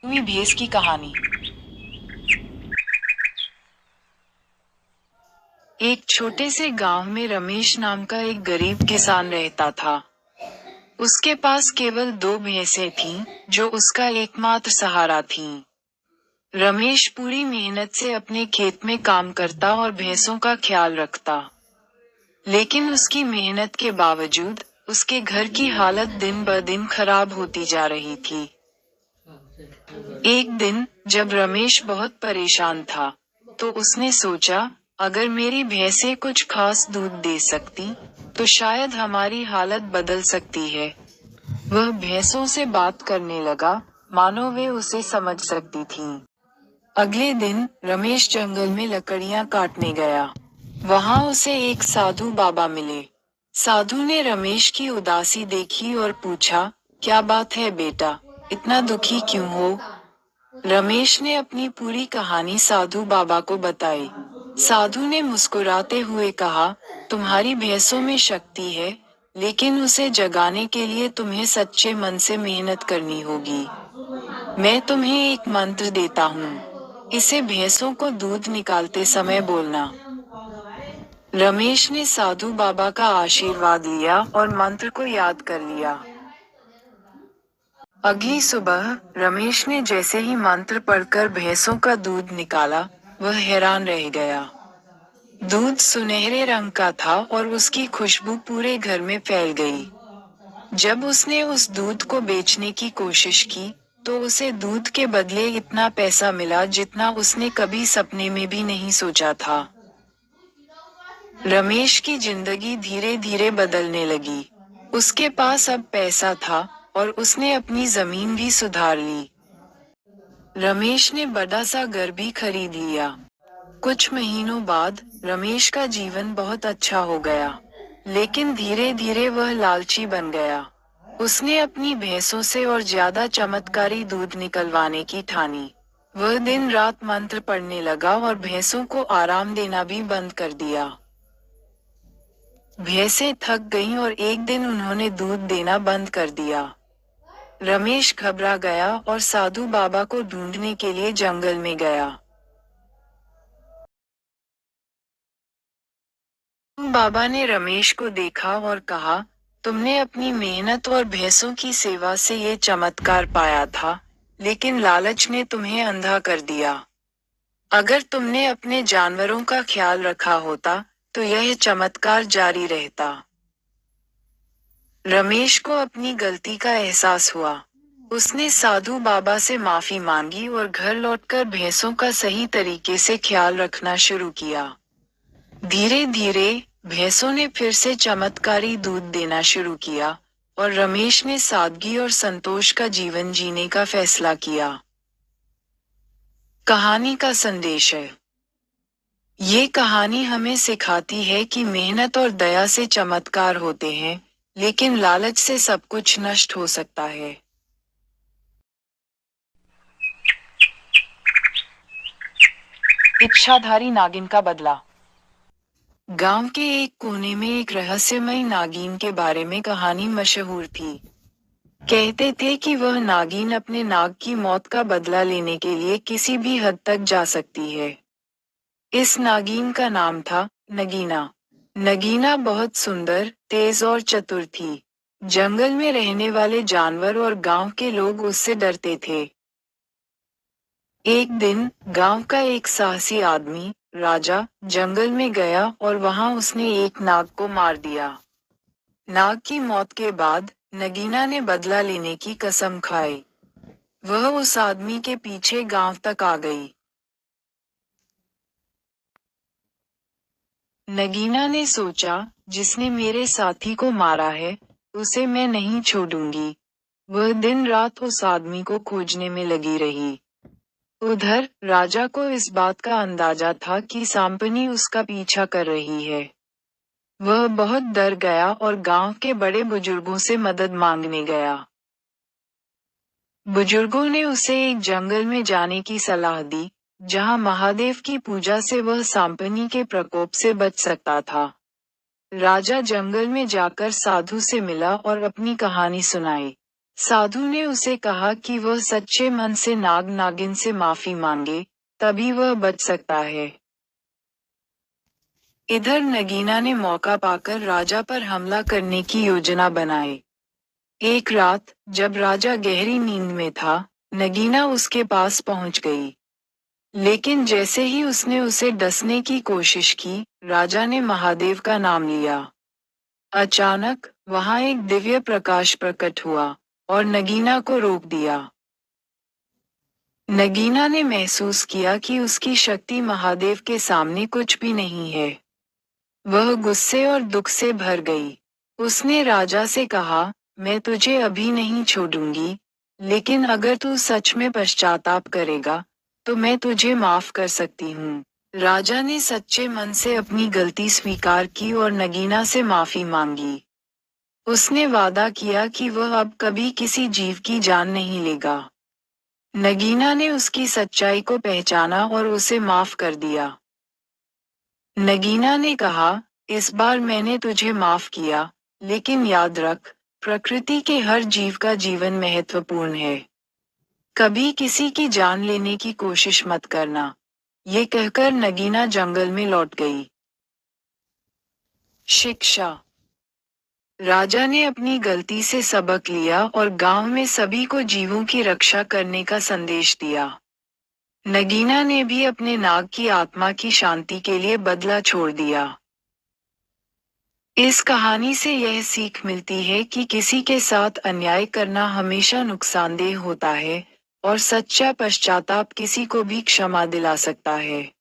हुई भैंस की कहानी। एक छोटे से गांव में रमेश नाम का एक गरीब किसान रहता था। उसके पास केवल 2 भैंसें थीं, जो उसका एकमात्र सहारा थीं। रमेश पूरी मेहनत से अपने खेत में काम करता और भैंसों का ख्याल रखता। लेकिन उसकी मेहनत के बावजूद उसके घर की हालत दिन ब दिन खराब होती जा रही थी। एक दिन, जब रमेश बहुत परेशान था, तो उसने सोचा, अगर मेरी भैंसें कुछ खास दूध दे सकती, तो शायद हमारी हालत बदल सकती है। वह भैंसों से बात करने लगा, मानो वे उसे समझ सकती थीं। अगले दिन, रमेश जंगल में लकड़ियां काटने गया। वहां उसे एक साधु बाबा मिले। साधु ने रमेश की उदासी देखी और पूछा, क्या बात है बेटा, इतना दुखी क्यों हो? रमेश ने अपनी पूरी कहानी साधु बाबा को बताई। साधु ने मुस्कुराते हुए कहा, तुम्हारी भैंसों में शक्ति है, लेकिन उसे जगाने के लिए तुम्हें सच्चे मन से मेहनत करनी होगी। मैं तुम्हें एक मंत्र देता हूँ। इसे भैंसों को दूध निकालते समय बोलना। रमेश ने साधु बाबा का आशीर्वाद लिया और मंत्र को याद कर लिया। अगली सुबह, रमेश ने जैसे ही मंत्र पढ़कर भैंसों का दूध निकाला, वह हैरान रह गया। दूध सुनहरे रंग का था और उसकी खुशबू पूरे घर में फैल गई। जब उसने उस दूध को बेचने की कोशिश की, तो उसे दूध के बदले इतना पैसा मिला जितना उसने कभी सपने में भी नहीं सोचा था। रमेश की जिंदगी धीरे धीरे बदलने लगी। उसके पास अब पैसा था, और उसने अपनी जमीन भी सुधार ली। रमेश ने बड़ा सा घर भी खरीद लिया। कुछ महीनों बाद, रमेश का जीवन बहुत अच्छा हो गया। लेकिन धीरे धीरे वह लालची बन गया। उसने अपनी भैंसों से और ज्यादा चमत्कारी दूध निकलवाने की ठानी। वह दिन रात मंत्र पढ़ने लगा और भैंसों को आराम देना भी बंद कर दिया। भैंसें थक गईं और एक दिन उन्होंने दूध देना बंद कर दिया। रमेश घबरा गया और साधु बाबा को ढूंढने के लिए जंगल में गया। बाबा ने रमेश को देखा और कहा, तुमने अपनी मेहनत और भैंसों की सेवा से ये चमत्कार पाया था, लेकिन लालच ने तुम्हें अंधा कर दिया। अगर तुमने अपने जानवरों का ख्याल रखा होता, तो यह चमत्कार जारी रहता। रमेश को अपनी गलती का एहसास हुआ। उसने साधु बाबा से माफी मांगी और घर लौटकर भैंसों का सही तरीके से ख्याल रखना शुरू किया। धीरे धीरे, भैंसों ने फिर से चमत्कारी दूध देना शुरू किया, और रमेश ने सादगी और संतोष का जीवन जीने का फैसला किया। कहानी का संदेश है। ये कहानी हमें सिखाती है कि मेहनत और दया से चमत्कार होते हैं, लेकिन लालच से सब कुछ नष्ट हो सकता है। इच्छाधारी नागिन का बदला। गांव के एक कोने में एक रहस्यमयी नागिन के बारे में कहानी मशहूर थी। कहते थे कि वह नागिन अपने नाग की मौत का बदला लेने के लिए किसी भी हद तक जा सकती है। इस नागिन का नाम था नगीना। नगीना बहुत सुंदर, तेज और चतुर थी। जंगल में रहने वाले जानवर और गांव के लोग उससे डरते थे। एक दिन, गांव का एक साहसी आदमी, राजा, जंगल में गया और वहां उसने एक नाग को मार दिया। नाग की मौत के बाद, नगीना ने बदला लेने की कसम खाई। वह उस आदमी के पीछे गांव तक आ गई। नगीना ने सोचा, जिसने मेरे साथी को मारा है, उसे मैं नहीं छोड़ूंगी। वह दिन रात उस आदमी को खोजने में लगी रही। उधर, राजा को इस बात का अंदाजा था कि सांपनी उसका पीछा कर रही है। वह बहुत डर गया और गांव के बड़े बुजुर्गों से मदद मांगने गया। बुजुर्गों ने उसे एक जंगल में जाने की सलाह दी, जहां महादेव की पूजा से वह सांपनी के प्रकोप से बच सकता था। राजा जंगल में जाकर साधु से मिला और अपनी कहानी सुनाई। साधु ने उसे कहा कि वह सच्चे मन से नाग नागिन से माफी मांगे, तभी वह बच सकता है। इधर नगीना ने मौका पाकर राजा पर हमला करने की योजना बनाई। एक रात, जब राजा गहरी नींद में था, नगीना उसके पास पहुंच गई। लेकिन जैसे ही उसने उसे डसने की कोशिश की, राजा ने महादेव का नाम लिया। अचानक, वहां एक दिव्य प्रकाश प्रकट हुआ, और नगीना को रोक दिया। नगीना ने महसूस किया कि उसकी शक्ति महादेव के सामने कुछ भी नहीं है। वह गुस्से और दुख से भर गई। उसने राजा से कहा, मैं तुझे अभी नहीं छोड़ूंगी, लेकिन अगर तू सच में पश्चाताप करेगा, तो मैं तुझे माफ कर सकती हूँ। राजा ने सच्चे मन से अपनी गलती स्वीकार की और नगीना से माफी मांगी। उसने वादा किया कि वह अब कभी किसी जीव की जान नहीं लेगा। नगीना ने उसकी सच्चाई को पहचाना और उसे माफ कर दिया। नगीना ने कहा, इस बार मैंने तुझे माफ किया, लेकिन याद रख, प्रकृति के हर जीव का जीवन महत्वपूर्ण है। कभी किसी की जान लेने की कोशिश मत करना। ये कहकर नगीना जंगल में लौट गई। शिक्षा। राजा ने अपनी गलती से सबक लिया और गांव में सभी को जीवों की रक्षा करने का संदेश दिया। नगीना ने भी अपने नाग की आत्मा की शांति के लिए बदला छोड़ दिया। इस कहानी से यह सीख मिलती है कि किसी के साथ अन्याय करना हमेशा नुकसानदेह होता है, और सच्चा पश्चाताप किसी को भी क्षमा दिला सकता है।